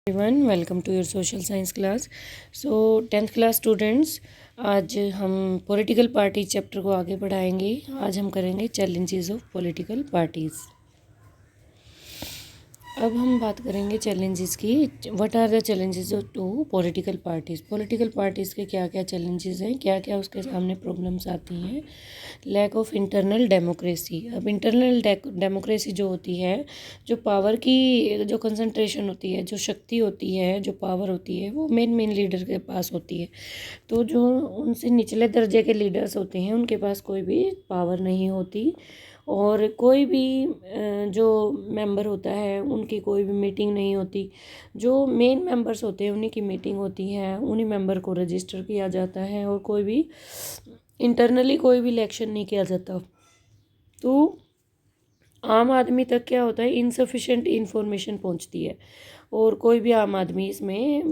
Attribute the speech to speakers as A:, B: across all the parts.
A: Everyone, welcome to your social science class. So 10th class students, आज हम political party chapter को आगे बढ़ाएंगे। आज हम करेंगे चैलेंजेस ऑफ पॉलिटिकल पार्टीज़। अब हम बात करेंगे चैलेंजेस की। What are the challenges to political parties. Political parties के क्या क्या चैलेंजेस हैं, क्या क्या उसके सामने प्रॉब्लम्स आती हैं। Lack of internal democracy. अब इंटरनल डेमोक्रेसी जो होती है, जो पावर की जो कंसंट्रेशन होती है, जो शक्ति होती है, जो पावर होती है, वो मेन लीडर के पास होती है। तो जो उनसे निचले दर्जे के लीडर्स होते हैं, उनके पास कोई भी पावर नहीं होती। और कोई भी जो मेंबर होता है, उनकी कोई भी मीटिंग नहीं होती। जो मेन मेंबर्स होते हैं, उन्हीं की मीटिंग होती है, उन्हीं मेंबर को रजिस्टर किया जाता है और कोई भी इंटरनली कोई भी इलेक्शन नहीं किया जाता। तो आम आदमी तक क्या होता है, इनसफिशेंट इंफॉर्मेशन पहुंचती है और कोई भी आम आदमी इसमें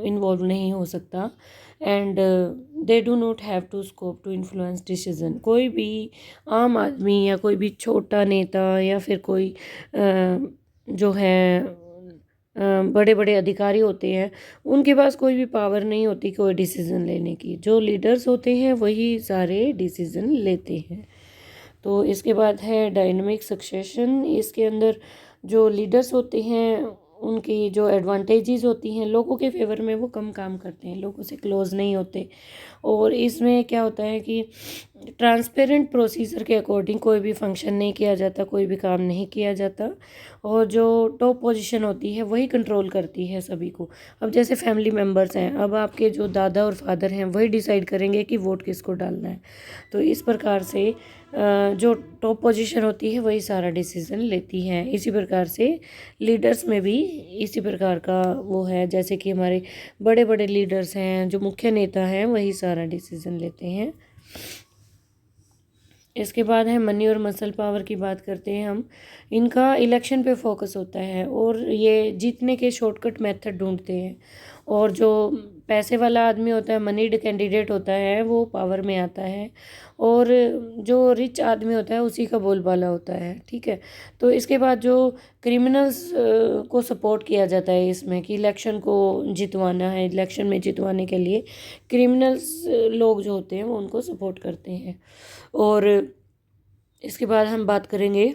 A: इन्वॉल्व नहीं हो सकता। And they do not have to scope to influence decision. कोई भी आम आदमी या कोई भी छोटा नेता या फिर कोई जो है बड़े बड़े अधिकारी होते हैं, उनके पास कोई भी पावर नहीं होती कोई डिसीज़न लेने की। जो लीडर्स होते हैं वही सारे डिसीज़न लेते हैं। तो इसके बाद है डायनेमिक सक्सेशन। इसके अंदर जो लीडर्स होते हैं, उनकी जो एडवांटेजेस होती हैं, लोगों के फेवर में वो कम काम करते हैं, लोगों से क्लोज नहीं होते। और इसमें क्या होता है कि ट्रांसपेरेंट प्रोसीजर के अकॉर्डिंग कोई भी फंक्शन नहीं किया जाता, कोई भी काम नहीं किया जाता। और जो टॉप पोजीशन होती है वही कंट्रोल करती है सभी को। अब जैसे फैमिली मेम्बर्स हैं, अब आपके जो दादा और फादर हैं वही डिसाइड करेंगे कि वोट किसको डालना है। तो इस प्रकार से जो टॉप पोजीशन होती है वही सारा डिसीज़न लेती हैं। इसी प्रकार से लीडर्स में भी इसी प्रकार का वो है, जैसे कि हमारे बड़े बड़े लीडर्स हैं, जो मुख्य नेता हैं, वही सारा डिसीज़न लेते हैं। इसके बाद है मनी और मसल पावर की बात करते हैं हम। इनका इलेक्शन पे फोकस होता है और ये जीतने के शॉर्टकट मेथड ढूंढते हैं। और जो पैसे वाला आदमी होता है, मनीड कैंडिडेट होता है, वो पावर में आता है। और जो रिच आदमी होता है उसी का बोलबाला होता है। ठीक है। तो इसके बाद जो क्रिमिनल्स को सपोर्ट किया जाता है इसमें, कि इलेक्शन को जितवाना है, इलेक्शन में जितवाने के लिए क्रिमिनल्स लोग जो होते हैं वो उनको सपोर्ट करते हैं। और इसके बाद हम बात करेंगे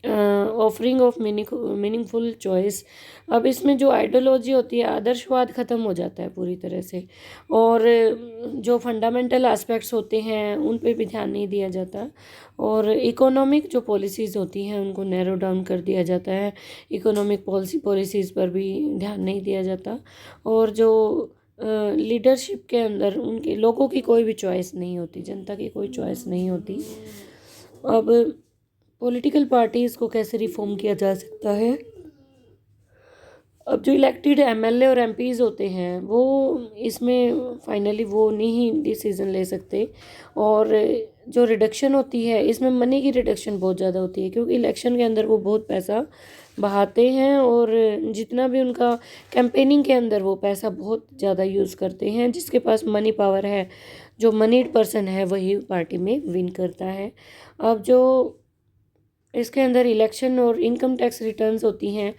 A: ऑफरिंग ऑफ मीनिंगफुल चॉइस। अब इसमें जो आइडियोलॉजी होती है, आदर्शवाद ख़त्म हो जाता है पूरी तरह से। और जो फंडामेंटल एस्पेक्ट्स होते हैं उन पे भी ध्यान नहीं दिया जाता। और इकोनॉमिक जो पॉलिसीज़ होती हैं उनको नैरो डाउन कर दिया जाता है। इकोनॉमिक पॉलिसीज़ पर भी ध्यान नहीं दिया जाता। और जो लीडरशिप के अंदर उनके लोगों की कोई भी चॉइस नहीं होती, जनता की कोई चॉइस नहीं होती। अब पॉलिटिकल पार्टीज़ को कैसे रिफॉर्म किया जा सकता है। अब जो इलेक्टेड एमएलए और एमपीज़ होते हैं, वो इसमें फाइनली वो नहीं डिसीज़न ले सकते। और जो रिडक्शन होती है, इसमें मनी की रिडक्शन बहुत ज़्यादा होती है, क्योंकि इलेक्शन के अंदर वो बहुत पैसा बहाते हैं। और जितना भी उनका कैंपेनिंग के अंदर वो पैसा बहुत ज़्यादा यूज़ करते हैं। जिसके पास मनी पावर है, जो मनीड पर्सन है, वही पार्टी में विन करता है। अब जो इसके अंदर इलेक्शन और इनकम टैक्स रिटर्न्स होती हैं,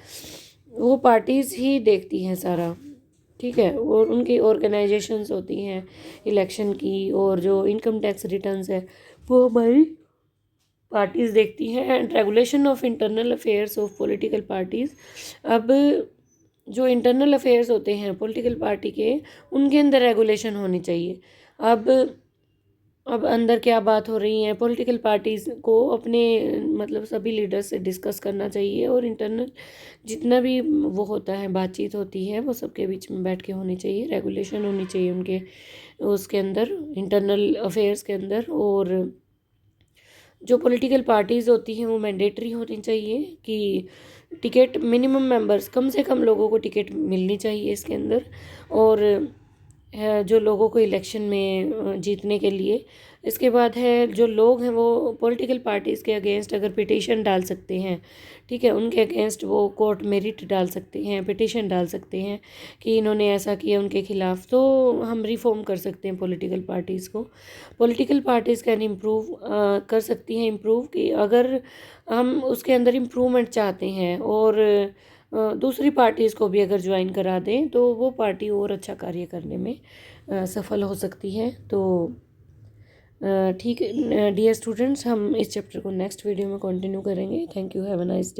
A: वो पार्टीज़ ही देखती हैं सारा। ठीक है। और उनकी ऑर्गेनाइजेशंस होती हैं इलेक्शन की, और जो इनकम टैक्स रिटर्न्स है वो हमारी पार्टीज़ देखती हैं। And regulation of internal affairs of political parties. अब जो इंटरनल अफेयर्स होते हैं पॉलिटिकल पार्टी के, उनके अंदर रेगुलेशन होनी चाहिए। अब अंदर क्या बात हो रही है, पॉलिटिकल पार्टीज़ को अपने मतलब सभी लीडर्स से डिस्कस करना चाहिए। और इंटरनल जितना भी वो होता है, बातचीत होती है, वो सबके बीच में बैठ के होनी चाहिए। रेगुलेशन होनी चाहिए उनके उसके अंदर, इंटरनल अफेयर्स के अंदर। और जो पॉलिटिकल पार्टीज़ होती हैं वो मैंडेटरी होनी चाहिए, कि टिकट मिनिमम मेंबर्स, कम से कम लोगों को टिकट मिलनी चाहिए इसके अंदर। और जो लोगों को इलेक्शन में जीतने के लिए। इसके बाद है जो लोग हैं वो पॉलिटिकल पार्टीज़ के अगेंस्ट अगर पिटीशन डाल सकते हैं। ठीक है। उनके अगेंस्ट वो कोर्ट में रिट डाल सकते हैं, पिटीशन डाल सकते हैं कि इन्होंने ऐसा किया उनके खिलाफ। तो हम रिफॉर्म कर सकते हैं पॉलिटिकल पार्टीज़ को। पॉलिटिकल पार्टीज़ कैन इम्प्रूव कर सकती हैं इम्प्रूव, कि अगर हम उसके अंदर इम्प्रूवमेंट चाहते हैं। और दूसरी पार्टीज़ को भी अगर ज्वाइन करा दें तो वो पार्टी और अच्छा कार्य करने में सफल हो सकती है। तो ठीक है डियर स्टूडेंट्स, हम इस चैप्टर को नेक्स्ट वीडियो में कंटिन्यू करेंगे। Thank you, have a nice day.